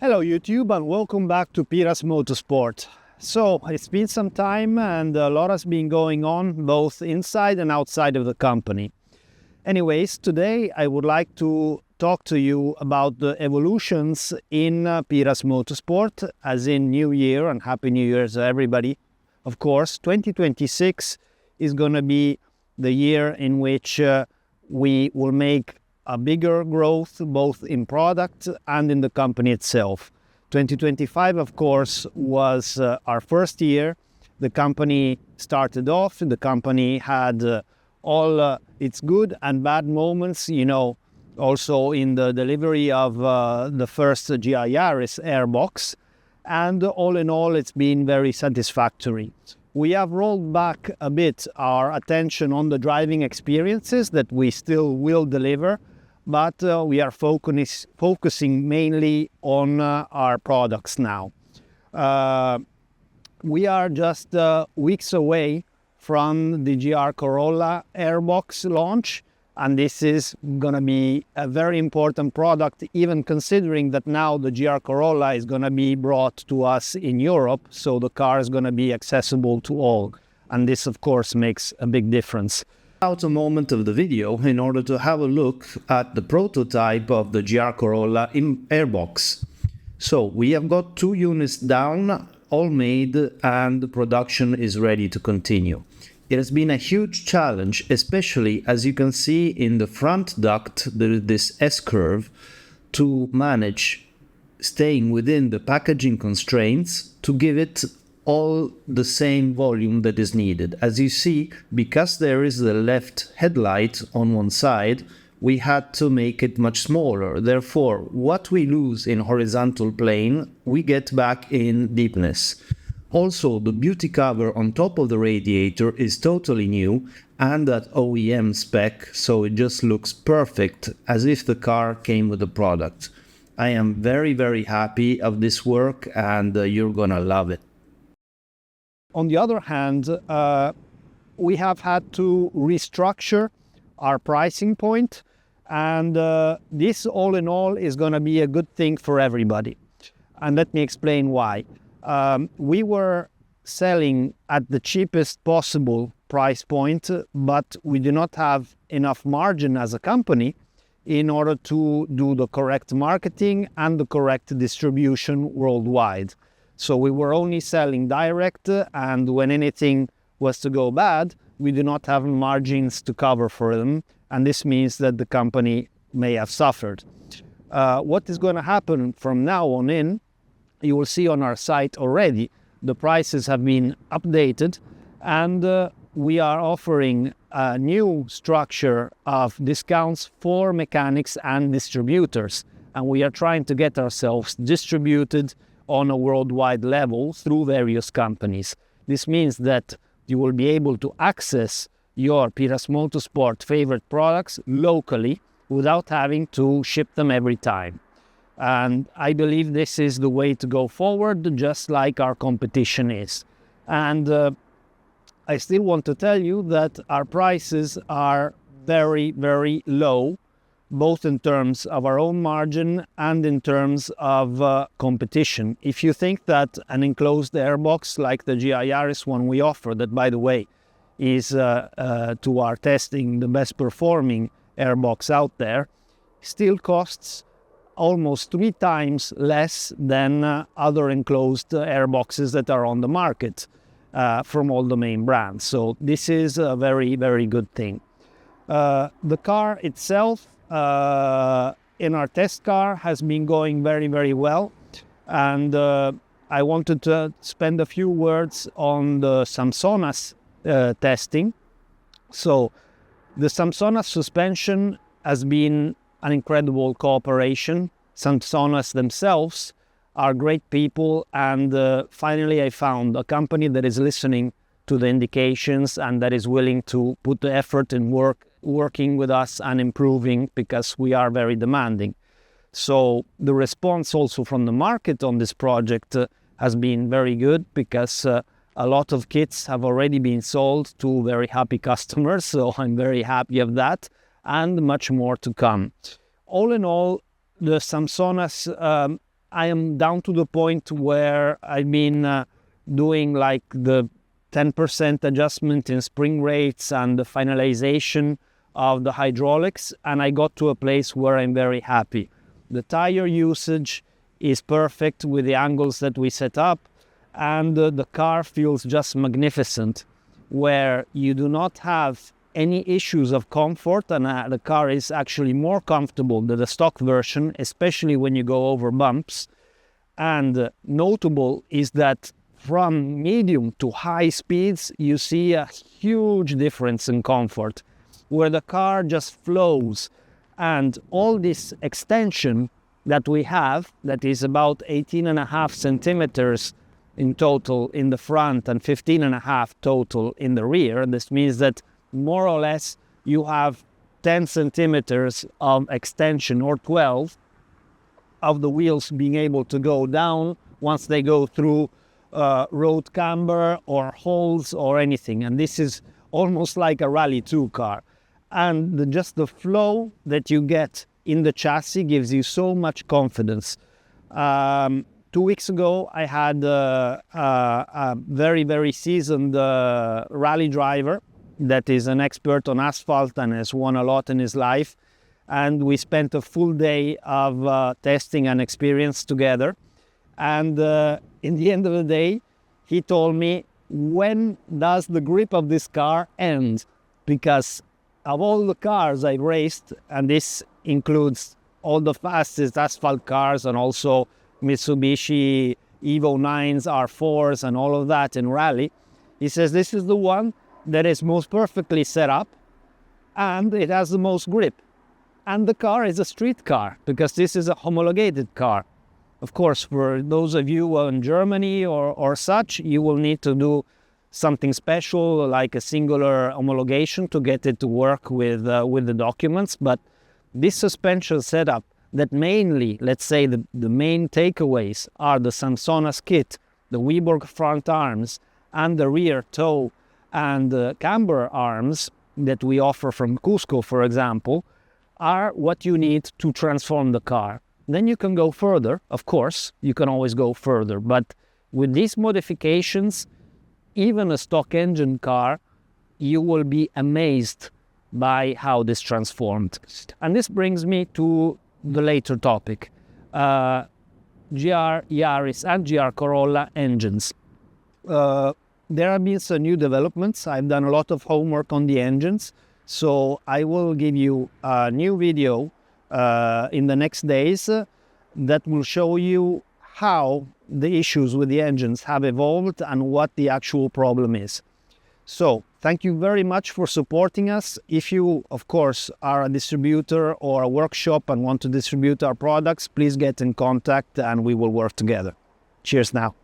Hello YouTube and welcome back to PIRAS Motorsport. So it's been some time and a lot has been going on both inside and outside of the company. Anyways, today I would like to talk to you about the evolutions in PIRAS Motorsport, as in New Year and Happy New Year to everybody. Of course, 2026 is going to be the year in which we will make a bigger growth both in product and in the company itself. 2025, of course, was our first year. The company started off, the company had all its good and bad moments, also in the delivery of the first GR Yaris Airbox. And all in all, it's been very satisfactory. We have rolled back a bit our attention on the driving experiences that we still will deliver, but we are focusing mainly on our products now. We are just weeks away from the GR Corolla Airbox launch, and this is going to be a very important product, even considering that now the GR Corolla is going to be brought to us in Europe, so the car is going to be accessible to all, and this of course makes a big difference. Out a moment of the video in order to have a look at the prototype of the GR Corolla Airbox. So we have got 2 units down, all made, and the production is ready to continue. It has been a huge challenge, especially as you can see in the front duct, this S-curve, to manage staying within the packaging constraints to give it all the same volume that is needed. As you see, because there is the left headlight on one side, we had to make it much smaller. Therefore, what we lose in horizontal plane, we get back in deepness. Also, the beauty cover on top of the radiator is totally new and at OEM spec, so it just looks perfect, as if the car came with the product. I am very happy of this work, and you're gonna love it. On the other hand, we have had to restructure our pricing point, and this all in all is going to be a good thing for everybody. And let me explain why. We were selling at the cheapest possible price point, but we do not have enough margin as a company in order to do the correct marketing and the correct distribution worldwide. So we were only selling direct, and when anything was to go bad, we do not have margins to cover for them, and this means that the company may have suffered. What is going to happen from now on in, you will see on our site already, the prices have been updated, and we are offering a new structure of discounts for mechanics and distributors, and we are trying to get ourselves distributed on a worldwide level through various companies. This means that you will be able to access your PIRAS Motorsport favorite products locally without having to ship them every time. And I believe this is the way to go forward, just like our competition is. And I still want to tell you that our prices are very low, both in terms of our own margin and in terms of competition. If you think that an enclosed airbox like the GR Yaris one we offer, that by the way is to our testing the best performing airbox out there, still costs almost 3 times less than other enclosed airboxes that are on the market from all the main brands. So this is a very good thing. The car itself, in our test car, has been going very well, and I wanted to spend a few words on the SAMSONAS testing. So the SAMSONAS suspension has been an incredible cooperation. SAMSONAS themselves are great people, and finally I found a company that is listening to the indications and that is willing to put the effort and working with us and improving, because we are very demanding. So the response also from the market on this project has been very good, because a lot of kits have already been sold to very happy customers, so I'm very happy of that, and much more to come. All in all, the SAMSONAS I am down to the point where I've been doing like the 10% adjustment in spring rates and the finalization of the hydraulics, and I got to a place where I'm very happy. The tire usage is perfect with the angles that we set up, and the car feels just magnificent, where you do not have any issues of comfort, and the car is actually more comfortable than the stock version, especially when you go over bumps. And notable is that from medium to high speeds, you see a huge difference in comfort, where the car just flows. And all this extension that we have, that is about 18.5 centimeters in total in the front and 15.5 total in the rear. This means that more or less you have 10 centimeters of extension, or 12, of the wheels being able to go down once they go through road camber or holes or anything. And this is almost like a Rally 2 car. And just the flow that you get in the chassis gives you so much confidence. 2 weeks ago, I had a very, very seasoned rally driver that is an expert on asphalt and has won a lot in his life. And we spent a full day of testing and experience together. And in the end of the day, he told me, when does the grip of this car end? Because of all the cars I raced, and this includes all the fastest asphalt cars and also Mitsubishi Evo 9s, R4s and all of that in rally, he says this is the one that is most perfectly set up and it has the most grip. And the car is a street car because this is a homologated car. Of course, for those of you in Germany or such, you will need to do something special like a singular homologation to get it to work with the documents. But this suspension setup that mainly, let's say the main takeaways are the SAMSONAS kit, the Weborg front arms and the rear toe and camber arms that we offer from Cusco, for example, are what you need to transform the car. Then you can go further, of course, you can always go further, but with these modifications, even a stock engine car, you will be amazed by how this transformed. And this brings me to the later topic, GR Yaris and GR Corolla engines. There have been some new developments. I've done a lot of homework on the engines, so I will give you a new video in the next days that will show you how the issues with the engines have evolved and what the actual problem is. So, thank you very much for supporting us. If you, of course, are a distributor or a workshop and want to distribute our products, please get in contact and we will work together. Cheers now.